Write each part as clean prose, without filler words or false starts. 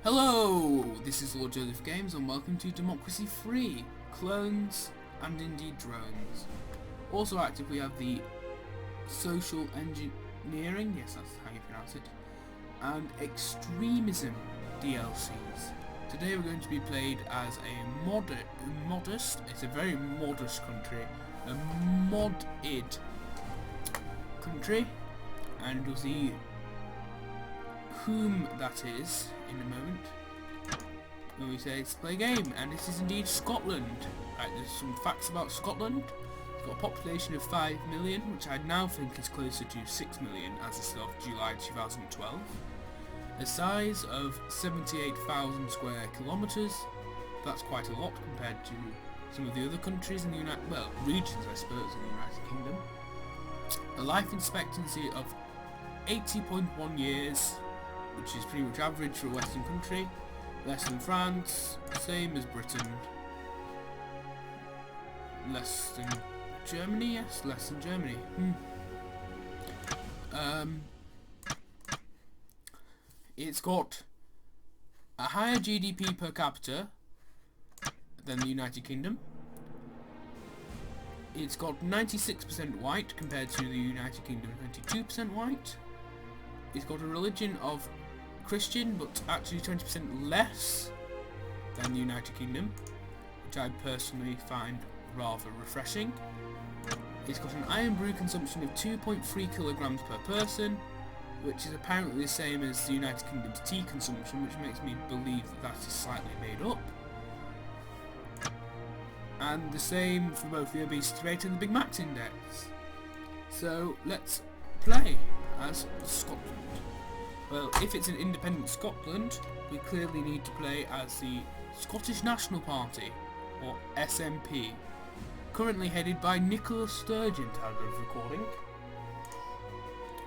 Hello, this is LJG Games and welcome to Democracy Free, Clones and indeed Drones. Also active we have the Social Engineering, yes that's how you pronounce it, and Extremism DLCs. Today we're going to be played as a modest, it's a very modest country, a modded country, and we'll see whom that is in a moment when we say let's play a game. And this is indeed Scotland. Right, there's some facts about Scotland. It's got a population of 5 million, which I now think is closer to 6 million as of July 2012. A size of 78,000 square kilometres. That's quite a lot compared to some of the other countries in the regions I suppose in the United Kingdom. A life expectancy of 80.1 years, which is pretty much average for a Western country. Less than France, same as Britain. Less than Germany, yes, less than Germany. It's got a higher GDP per capita than the United Kingdom. It's got 96% white compared to the United Kingdom, 92% white. It's got a religion of Christian, but actually 20% less than the United Kingdom, which I personally find rather refreshing. It's got an iron brew consumption of 2.3 kilograms per person, which is apparently the same as the United Kingdom's tea consumption, which makes me believe that that is slightly made up. And the same for both the obesity rate and the Big Mac index. So let's play as Scotland. Well, if it's an independent Scotland, we clearly need to play as the Scottish National Party, or SNP, currently headed by Nicola Sturgeon, time of recording.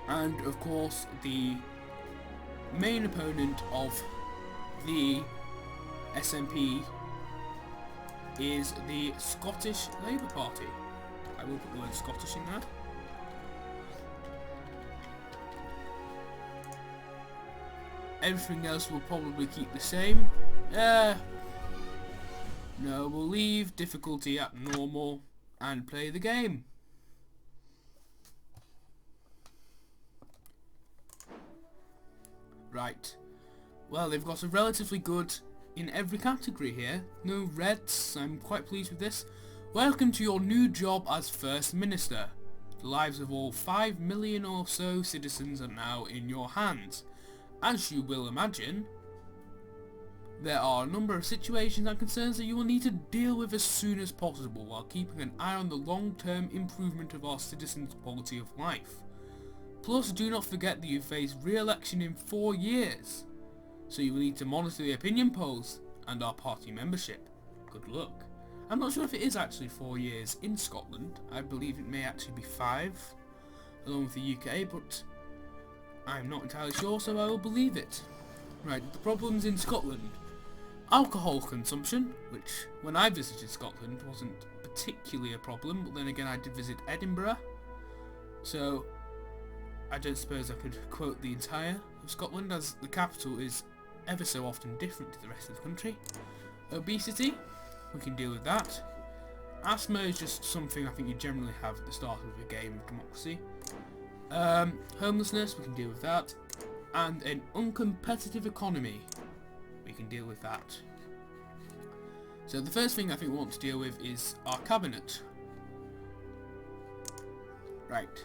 And of course, the main opponent of the SNP is the Scottish Labour Party. I will put the word Scottish in there. Everything else will probably keep the same. No, we'll leave difficulty at normal and play the game. Right. Well, they've got a relatively good in every category here. No reds, I'm quite pleased with this. Welcome to your new job as First Minister. The lives of all 5 million or so citizens are now in your hands. As you will imagine, there are a number of situations and concerns that you will need to deal with as soon as possible while keeping an eye on the long-term improvement of our citizens' quality of life. Plus, do not forget that you face re-election in 4 years, so you will need to monitor the opinion polls and our party membership. Good luck. I'm not sure if it is actually 4 years in Scotland. I believe it may actually be 5, along with the UK, but I'm not entirely sure, so I will believe it. Right, the problems in Scotland. Alcohol consumption, which when I visited Scotland wasn't particularly a problem, but then again I did visit Edinburgh, so I don't suppose I could quote the entire of Scotland, as the capital is ever so often different to the rest of the country. Obesity, we can deal with that. Asthma is just something I think you generally have at the start of a game of democracy. Homelessness, we can deal with that. And an uncompetitive economy, we can deal with that. So the first thing I think we want to deal with is our cabinet. Right.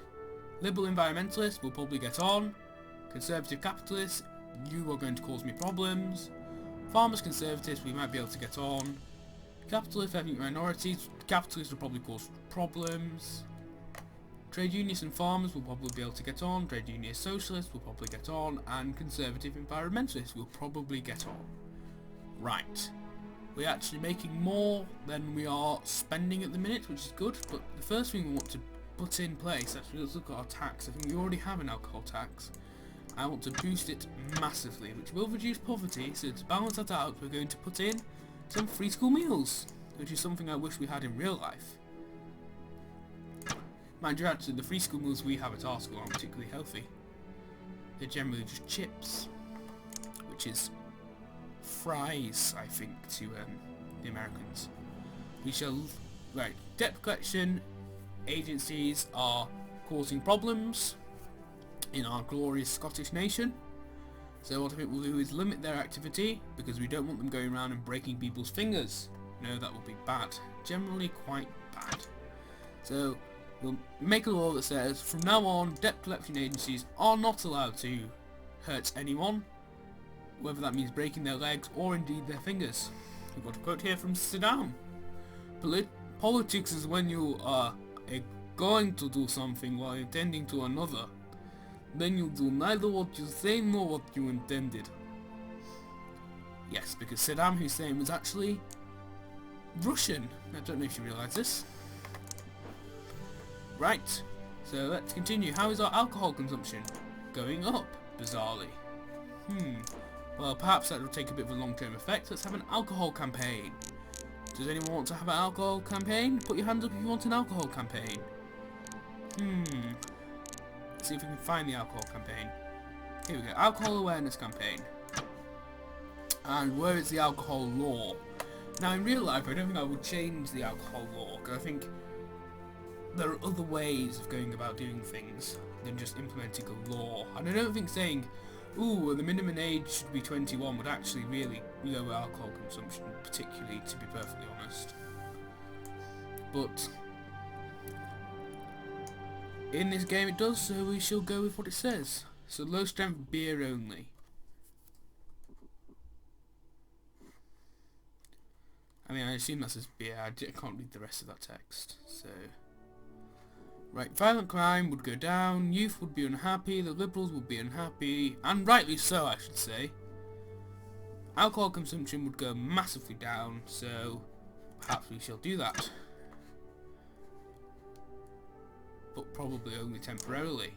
Liberal environmentalists will probably get on. Conservative capitalists, you are going to cause me problems. Farmers conservatives, we might be able to get on. Capitalist ethnic minorities, capitalists will probably cause problems. Trade unionists and farmers will probably be able to get on, trade unionist socialists will probably get on, and conservative environmentalists will probably get on. Right. We're actually making more than we are spending at the minute, which is good, but the first thing we want to put in place, actually let's look at our tax. I think we already have an alcohol tax. I want to boost it massively, which will reduce poverty, so to balance that out we're going to put in some free school meals, which is something I wish we had in real life. Mind you, actually, the free school meals we have at our school aren't particularly healthy. They're generally just chips, which is surprise, I think, to the Americans. We shall... Right, debt collection agencies are causing problems in our glorious Scottish nation. So what I think we'll do is limit their activity, because we don't want them going around and breaking people's fingers. No, that would be bad. Generally quite bad. So we'll make a law that says from now on debt collection agencies are not allowed to hurt anyone, whether that means breaking their legs or indeed their fingers. We've got a quote here from Saddam. Politics is when you are going to do something while intending to another. Then you do neither what you say nor what you intended. Yes, because Saddam Hussein was actually Russian. I don't know if you realise this. Right, so let's continue. How is our alcohol consumption? Going up, bizarrely. Well, perhaps that will take a bit of a long-term effect. Let's have an alcohol campaign. Does anyone want to have an alcohol campaign? Put your hands up if you want an alcohol campaign. Let's see if we can find the alcohol campaign. Here we go, alcohol awareness campaign. And where is the alcohol law? Now in real life I don't think I would change the alcohol law, because I think there are other ways of going about doing things than just implementing a law. And I don't think saying, ooh, the minimum age should be 21 would actually really lower alcohol consumption, particularly, to be perfectly honest. But in this game it does, so we shall go with what it says. So low strength beer only. I mean, I assume that says beer. I can't read the rest of that text. So, right, violent crime would go down, youth would be unhappy, the liberals would be unhappy, and rightly so, I should say. Alcohol consumption would go massively down, so perhaps we shall do that. But probably only temporarily.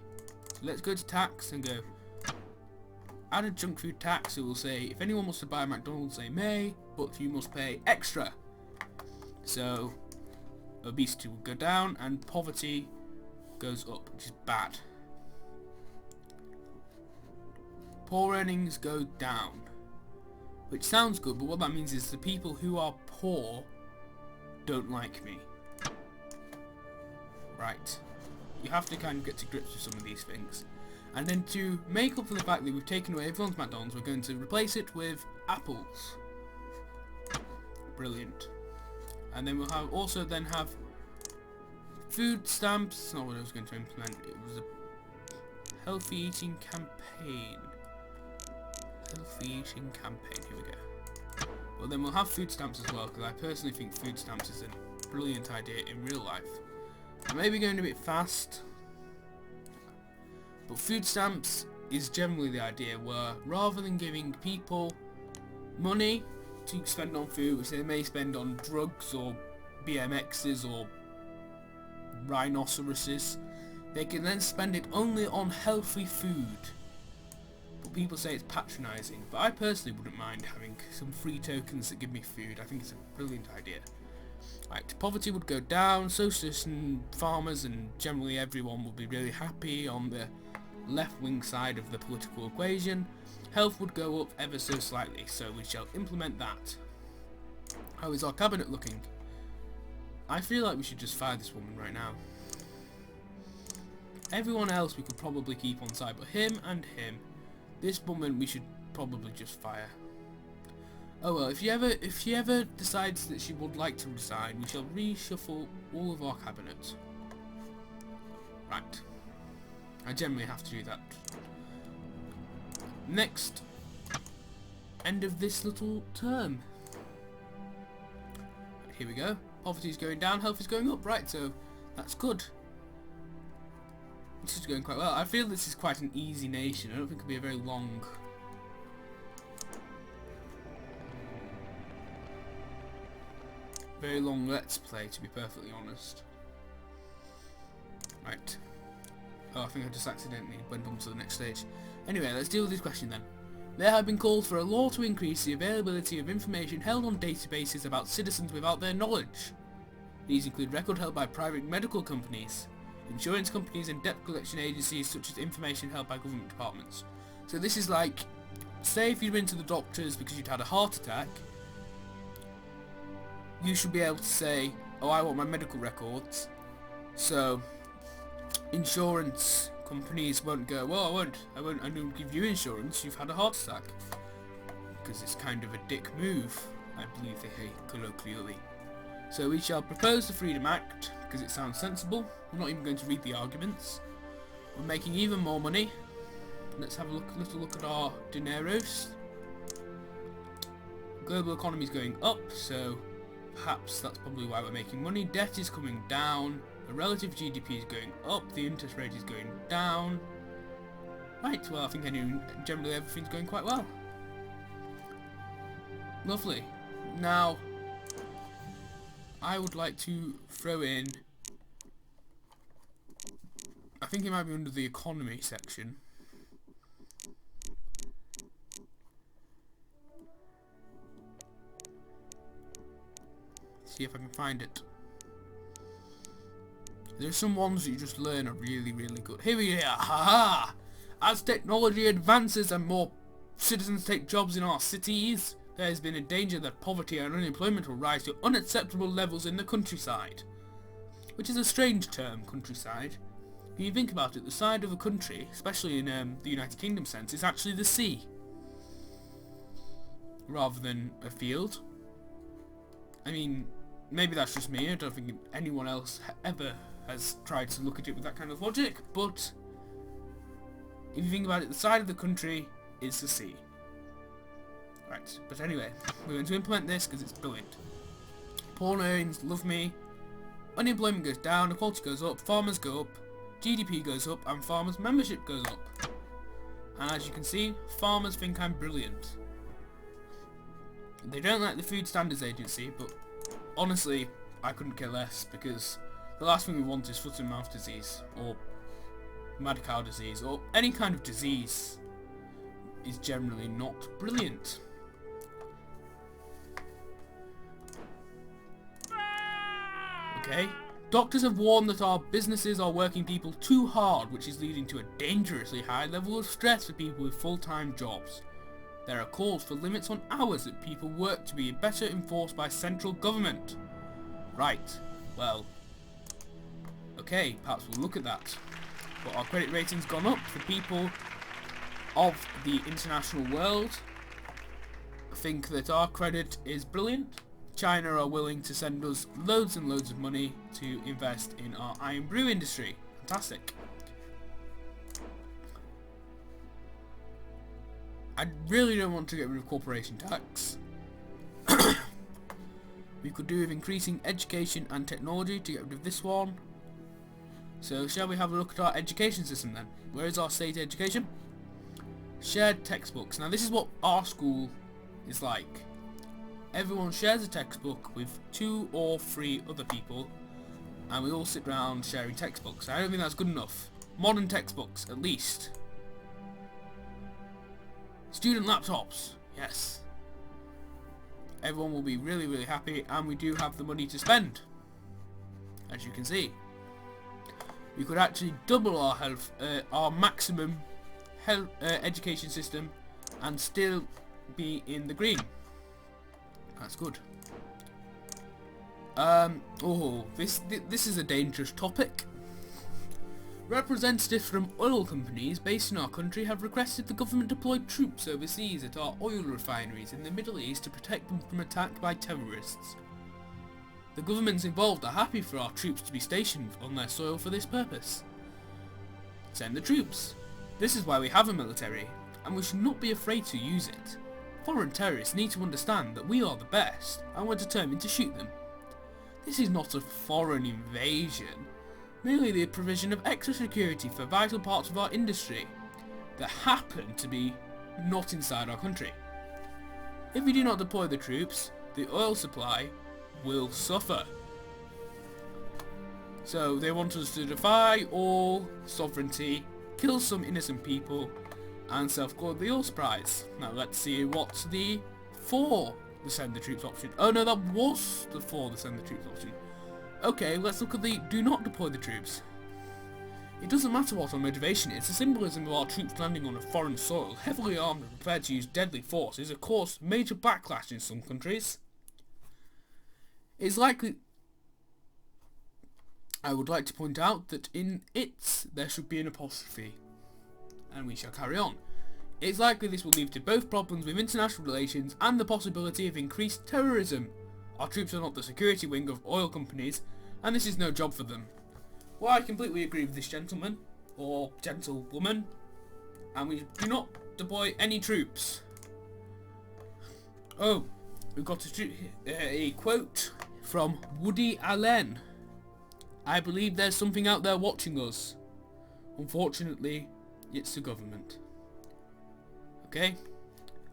So let's go to tax and go add a junk food tax. It will say if anyone wants to buy a McDonald's they may, but you must pay extra. So obesity will go down and poverty goes up, which is bad. Poor earnings go down, which sounds good, but what that means is the people who are poor don't like me. Right. You have to kind of get to grips with some of these things. And then to make up for the fact that we've taken away everyone's McDonald's, we're going to replace it with apples. Brilliant. And then we'll have also then have food stamps. That's not what I was going to implement. It was a healthy eating campaign. Healthy eating campaign. Here we go. Well, then we'll have food stamps as well, because I personally think food stamps is a brilliant idea in real life. I may be going a bit fast, but food stamps is generally the idea where rather than giving people money to spend on food, which they may spend on drugs or BMXs or rhinoceroses, they can then spend it only on healthy food. But people say it's patronising, but I personally wouldn't mind having some free tokens that give me food. I think it's a brilliant idea. Right, poverty would go down, socialists and farmers and generally everyone would be really happy on the left-wing side of the political equation. Health would go up ever so slightly, so we shall implement that. How is our cabinet looking? I feel like we should just fire this woman right now. Everyone else we could probably keep on side, but him and him. This woman we should probably just fire. Oh well, if she ever decides that she would like to resign, we shall reshuffle all of our cabinets. Right. I generally have to do that. Next. End of this little term. Here we go. Poverty is going down, health is going up. Right, so that's good. This is going quite well. I feel this is quite an easy nation. I don't think it'll be a very long... let's play, to be perfectly honest. Right. Oh, I think I just accidentally went on to the next stage. Anyway, let's deal with this question then. There have been calls for a law to increase the availability of information held on databases about citizens without their knowledge. These include records held by private medical companies, insurance companies and debt collection agencies, such as information held by government departments. So this is like say if you've been to the doctors because you'd had a heart attack, you should be able to say, oh, I want my medical records. So insurance companies won't go, well, I don't give you insurance, you've had a heart attack. Because it's kind of a dick move, I believe they say colloquially. So we shall propose the Freedom Act, because it sounds sensible. We're not even going to read the arguments. We're making even more money. Let's have a little look at our dineros. Global economy is going up, so perhaps that's probably why we're making money. Debt is coming down. The relative GDP is going up. The interest rate is going down. Right, well, I think generally everything's going quite well. Lovely. Now, I would like to throw in, I think it might be under the economy section. See if I can find it. There's some ones that you just learn are really, really good. Here we are. Haha! As technology advances and more citizens take jobs in our cities, there has been a danger that poverty and unemployment will rise to unacceptable levels in the countryside. Which is a strange term, countryside. When you think about it, the side of a country, especially in the United Kingdom sense, is actually the sea. Rather than a field. I mean, maybe that's just me. I don't think anyone else ever has tried to look at it with that kind of logic, but if you think about it, the side of the country is the sea. Right, but anyway, we're going to implement this because it's brilliant. Poor earnings love me. Unemployment goes down, equality goes up, farmers go up, GDP goes up, and farmers' membership goes up. And as you can see, farmers think I'm brilliant. They don't like the Food Standards Agency, but honestly, I couldn't care less, because the last thing we want is foot and mouth disease, or mad cow disease, or any kind of disease is generally not brilliant. Okay, doctors have warned that our businesses are working people too hard, which is leading to a dangerously high level of stress for people with full-time jobs. There are calls for limits on hours that people work to be better enforced by central government. Right, well, okay, perhaps we'll look at that. But our credit rating's gone up for people of the international world. Think that our credit is brilliant. China are willing to send us loads and loads of money to invest in our iron brew industry. Fantastic. I really don't want to get rid of corporation tax. We could do with increasing education and technology to get rid of this one. So shall we have a look at our education system then? Where is our state education? Shared textbooks. Now this is what our school is like. Everyone shares a textbook with 2 or 3 other people, and we all sit around sharing textbooks. I don't think that's good enough. Modern textbooks, at least. Student laptops, yes. Everyone will be really, really happy, and we do have the money to spend, as you can see. We could actually double our maximum education system, and still be in the green. That's good. This is a dangerous topic. Representatives from oil companies based in our country have requested the government deploy troops overseas at our oil refineries in the Middle East to protect them from attack by terrorists. The governments involved are happy for our troops to be stationed on their soil for this purpose. Send the troops. This is why we have a military, and we should not be afraid to use it. Foreign terrorists need to understand that we are the best, and we're determined to shoot them. This is not a foreign invasion, merely the provision of extra security for vital parts of our industry that happen to be not inside our country. If we do not deploy the troops, the oil supply will suffer. So they want us to defy all sovereignty, kill some innocent people, and self-guard the oil supplies. Now let's see what's the for the send the troops option. Oh no, that was the for the send the troops option. Okay, let's look at the do not deploy the troops. It doesn't matter what our motivation is, the symbolism of our troops landing on a foreign soil, heavily armed and prepared to use deadly force, is of course major backlash in some countries. It's likely... I would like to point out that in its there should be an apostrophe, and we shall carry on. It's likely this will lead to both problems with international relations and the possibility of increased terrorism. Our troops are not the security wing of oil companies, and this is no job for them. Well, I completely agree with this gentleman, or gentlewoman, and we do not deploy any troops. Oh, we've got a quote from Woody Allen. I believe there's something out there watching us. Unfortunately, it's the government. Okay?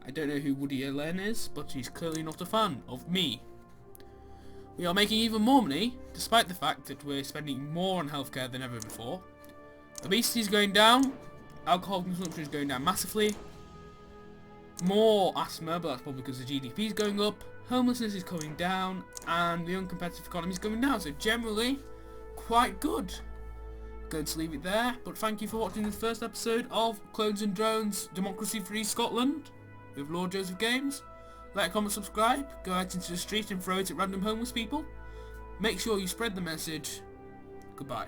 I don't know who Woody Allen is, but he's clearly not a fan of me. We are making even more money, despite the fact that we're spending more on healthcare than ever before. Obesity is going down, alcohol consumption is going down massively, more asthma, but that's probably because the GDP is going up, homelessness is coming down, and the uncompetitive economy is going down, so generally, quite good. Going to leave it there, but thank you for watching this first episode of Clones and Drones Democracy Free Scotland with Lord Joseph Games. Like, comment, subscribe, go out into the street and throw it at random homeless people. Make sure you spread the message. Goodbye.